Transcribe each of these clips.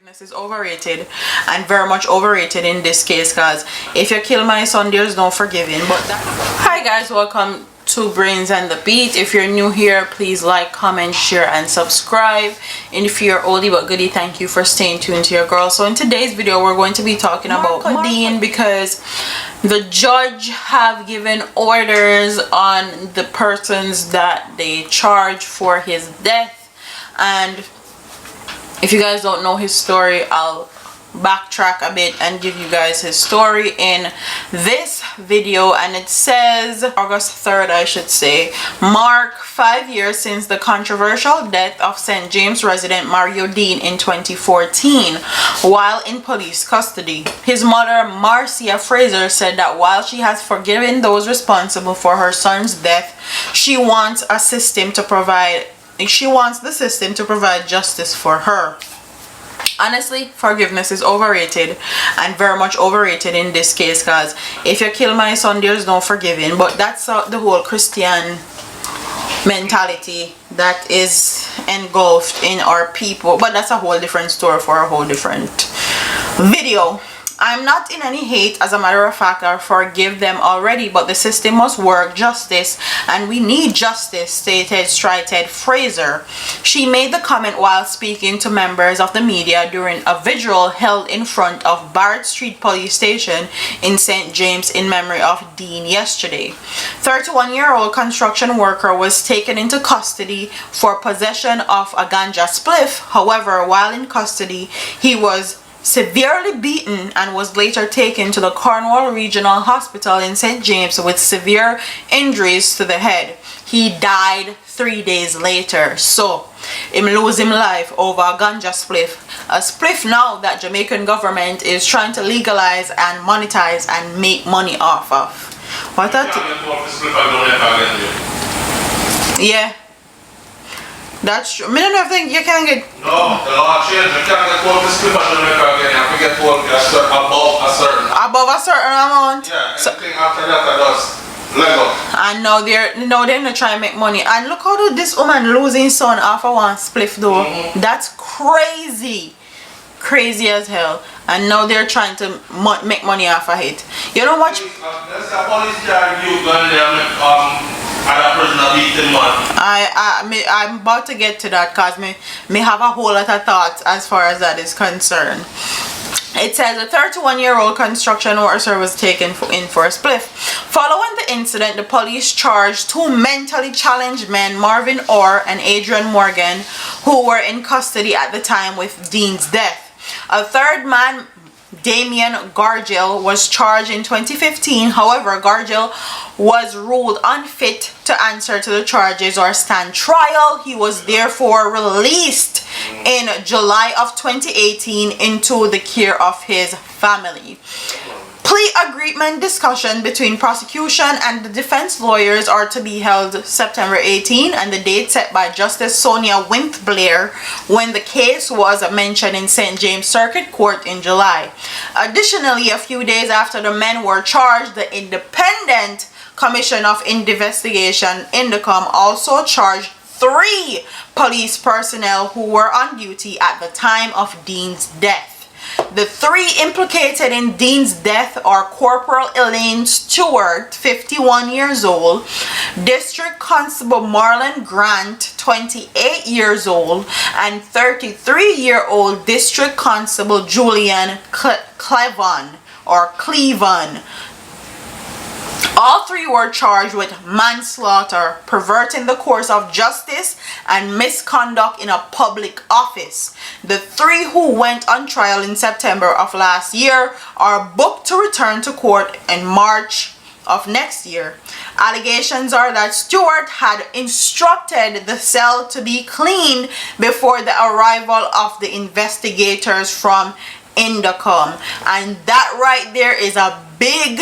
Forgiveness is overrated, and very much overrated in this case, because if you kill my son, there's no forgiving. But hi guys, welcome to Brains and the Beat. If you're new here, please like, comment, share, and subscribe. And if you're oldie but goodie, thank you for staying tuned to your girl. So in today's video, we're going to be talking about Dean, because the judge have given orders on the persons that they charge for his death. And if you guys don't know his story, I'll backtrack a bit and give you guys his story in this video. And it says August 3rd, I should say, mark 5 years since the controversial death of St. James resident Mario Dean in 2014 while in police custody. His mother, Marcia Fraser, said that while she has forgiven those responsible for her son's death, she wants the system to provide justice for her. Honestly, forgiveness is overrated, and very much overrated in this case, because if you kill my son, there's no forgiving. But that's the whole Christian mentality that is engulfed in our people. But that's a whole different story for a whole different video. I'm not in any hate, as a matter of fact. I forgive them already, but the system must work justice, and we need justice, stated Strited Fraser. She made the comment while speaking to members of the media during a vigil held in front of Barrett Street Police Station in St. James in memory of Dean yesterday. 31-year-old construction worker was taken into custody for possession of a ganja spliff. However, while in custody, he was severely beaten and was later taken to the Cornwall Regional Hospital in St. James with severe injuries to the head. He died 3 days later. So him lose him life over a ganja spliff. A spliff now that Jamaican government is trying to legalize and monetize and make money off of. What that? Yeah. That's true. I don't think you can get. No, the law changed. You can't get one prescription in Jamaica again. You have to get one above a certain. Above a certain amount. Yeah. Anything after that, I just let go. And now they're not trying to make money. And look how this woman losing son off of one spliff though. That's crazy. Crazy as hell. And now they're trying to make money off of it. You know what? There's a police car you going there. I'm about to get to that, because me have a whole lot of thoughts as far as that is concerned. It says a 31-year-old construction worker was taken in for a spliff. Following the incident, the police charged two mentally challenged men, Marvin Orr and Adrian Morgan, who were in custody at the time with Dean's death. A third man, Damien Gargill, was charged in 2015. However, Gargill was ruled unfit to answer to the charges or stand trial. He was therefore released in July of 2018 into the care of his family. Plea agreement discussion between prosecution and the defense lawyers are to be held September 18, and the date set by Justice Sonia Wimp Blair when the case was mentioned in St. James Circuit Court in July. Additionally, a few days after the men were charged, the Independent Commission of Investigation, INDECOM, also charged 3 police personnel who were on duty at the time of Dean's death. The 3 implicated in Dean's death are Corporal Elaine Stewart, 51 years old, District Constable Marlon Grant, 28 years old, and 33-year-old District Constable Julian Clevan. All 3 were charged with manslaughter, perverting the course of justice, and misconduct in a public office. The 3 who went on trial in September of last year are booked to return to court in March of next year. Allegations are that Stewart had instructed the cell to be cleaned before the arrival of the investigators from INDECOM. And that right there is a big,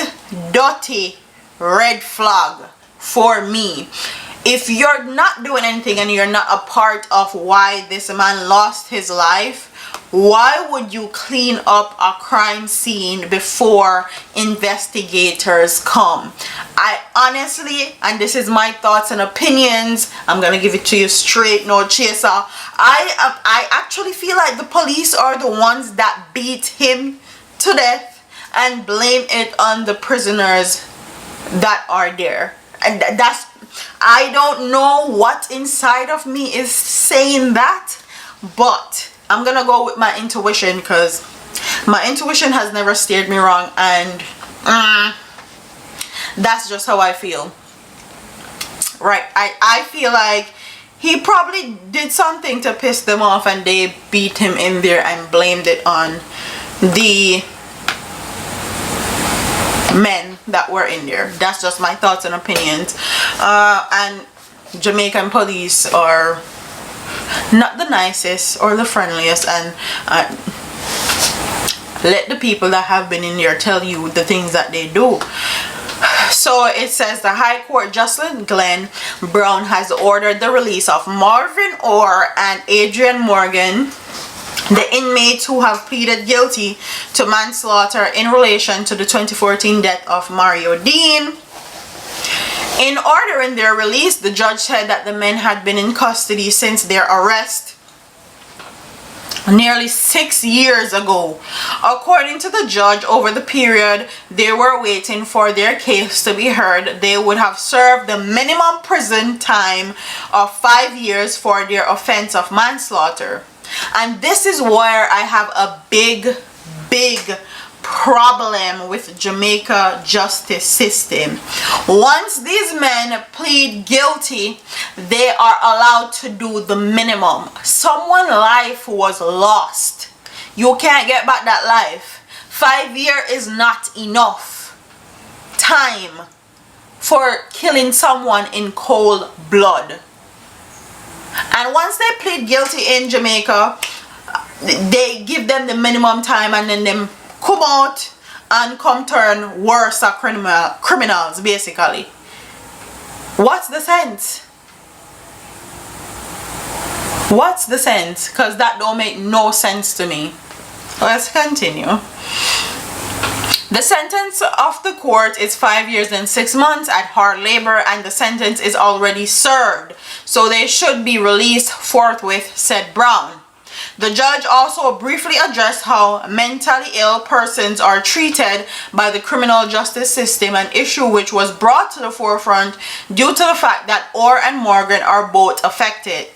dirty red flag for me. If you're not doing anything and you're not a part of why this man lost his life, Why would you clean up a crime scene before investigators come? I honestly, and this is my thoughts and opinions, I'm gonna give it to you straight, no chaser. I actually feel like the police are the ones that beat him to death and blame it on the prisoners that are there. And that's, I don't know what inside of me is saying that, but I'm gonna go with my intuition, because my intuition has never steered me wrong, and that's just how I feel. Right, I feel like he probably did something to piss them off and they beat him in there and blamed it on the men that were in there. That's just my thoughts and opinions. And Jamaican police are not the nicest or the friendliest, and let the people that have been in there tell you the things that they do. So it says the High Court Jocelyn Glenn Brown has ordered the release of Marvin Orr and Adrian Morgan, the inmates who have pleaded guilty to manslaughter in relation to the 2014 death of Mario Dean. In ordering their release, the judge said that the men had been in custody since their arrest nearly 6 years ago. According to the judge, over the period they were waiting for their case to be heard, they would have served the minimum prison time of 5 years for their offense of manslaughter. And this is where I have a big problem with Jamaica justice system. Once these men plead guilty, they are allowed to do the minimum. Someone's life was lost. You can't get back that life. 5 years is not enough time for killing someone in cold blood. And once they plead guilty in Jamaica, they give them the minimum time, and then them come out and come turn worse criminals basically. What's the sense? What's the sense? Because that don't make no sense to me. Let's continue. The sentence of the court is 5 years and 6 months at hard labor, and the sentence is already served, so they should be released forthwith, said Brown. The judge also briefly addressed how mentally ill persons are treated by the criminal justice system, an issue which was brought to the forefront due to the fact that Orr and Morgan are both affected.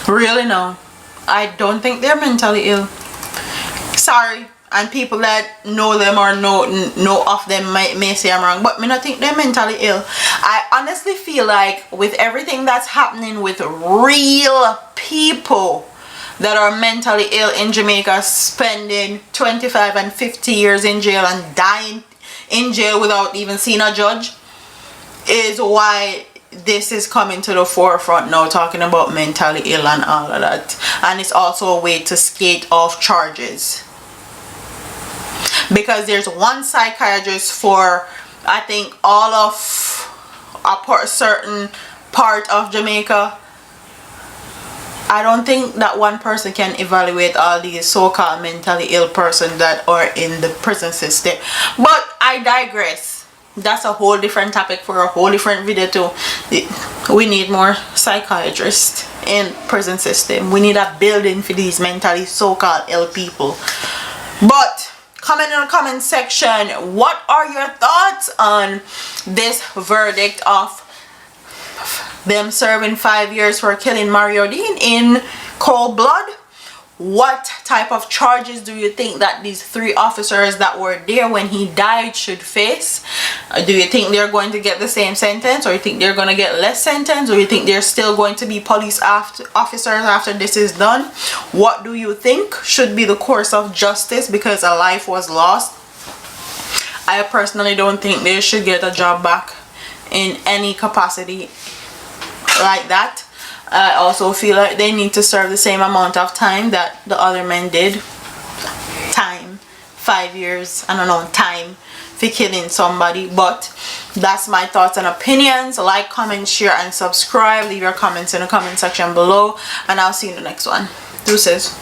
Really, no. I don't think they're mentally ill. Sorry. And people that know them or know of them may say I'm wrong, but me not think they're mentally ill. I honestly feel like with everything that's happening with real people that are mentally ill in Jamaica, spending 25 and 50 years in jail and dying in jail without even seeing a judge, is why this is coming to the forefront now, talking about mentally ill and all of that. And it's also a way to skate off charges, because there's one psychiatrist for, I think, all of a certain part of Jamaica. I don't think that one person can evaluate all these so-called mentally ill persons that are in the prison system. But I digress. That's a whole different topic for a whole different video too. We need more psychiatrists in prison system. We need a building for these mentally so-called ill people. But comment in the comment section, what are your thoughts on this verdict of them serving 5 years for killing Mario Dean in cold blood? What type of charges do you think that these 3 officers that were there when he died should face? Do you think they're going to get the same sentence, or you think they're going to get less sentence, or you think they're still going to be police officers after this is done? What do you think should be the course of justice because a life was lost? I personally don't think they should get a job back in any capacity like that. I also feel like they need to serve the same amount of time that the other men did. Time. 5 years. I don't know. Time. for killing somebody. But that's my thoughts and opinions. Like, comment, share, and subscribe. Leave your comments in the comment section below, and I'll see you in the next one. Deuces.